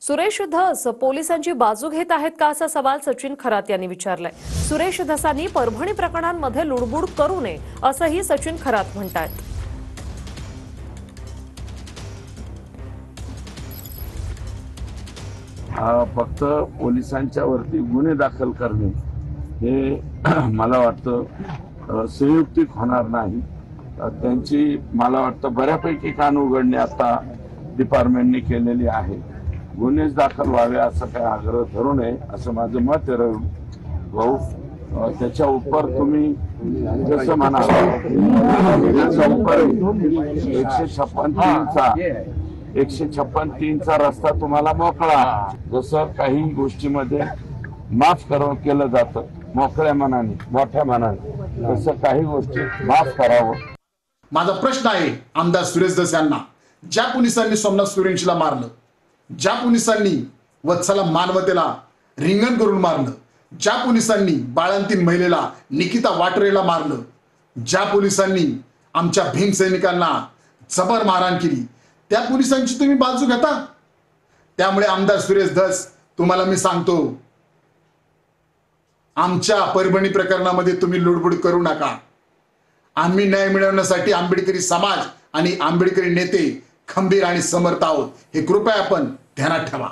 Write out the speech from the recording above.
सुरेश धस पोलिसांची बाजू घेत आहेत का असा सवाल सचिन खरात यांनी विचारलाय। सुरेश धसांनी परभणी प्रकरणांमध्ये लुडबुड करू नये असंही सचिन खरात म्हणतात। फक्त पोलिसांच्या वरती गुन्हे दाखल करणे हे मला वाटतं संयुक्तिक होणार नाही। त्यांची मला वाटतं बऱ्यापैकी कान उघडणे आता डिपार्टमेंटने केलेली आहे। गुन्हे दाखल व्हावे असं काही आग्रह धरू नये असं माझं मत आहे भाऊ। त्याच्या उपर तुम्ही जसं म्हणा 156(3)चा रस्ता तुम्हाला मोकळा, जसं काही गोष्टीमध्ये माफ केलं जातं मोकळ्या मनाने मोठ्या मनाने, तसं काही गोष्टी माफ करावं। माझा प्रश्न आहे आमदार सुरेश धस यांना, ज्या पोलिसांनी सोमनाथ सूर्यवंशीला मारलं, ज्या पोलिसांनी वत्सला मानवतेला रिंगण करून मारलं, ज्या पोलिसांनी बाळंतीण महिलेला निकिता वाटरेला मारलं, ज्या पोलिसांनी आमच्या भीम सैनिकांना जबर मारहाण केली, त्या पोलिसांची तुम्ही बाजू घेता। त्यामुळे आमदार सुरेश धस तुम्हाला मी सांगतो, आमच्या परभणी प्रकरणामध्ये तुम्ही लुडबुड करू नका। आम्ही न्याय मिळवण्यासाठी आंबेडकरी समाज आणि आंबेडकरी नेते खंबीर आणि समर्थ आहोत, हे कृपया आपण ध्यानात ठेवा।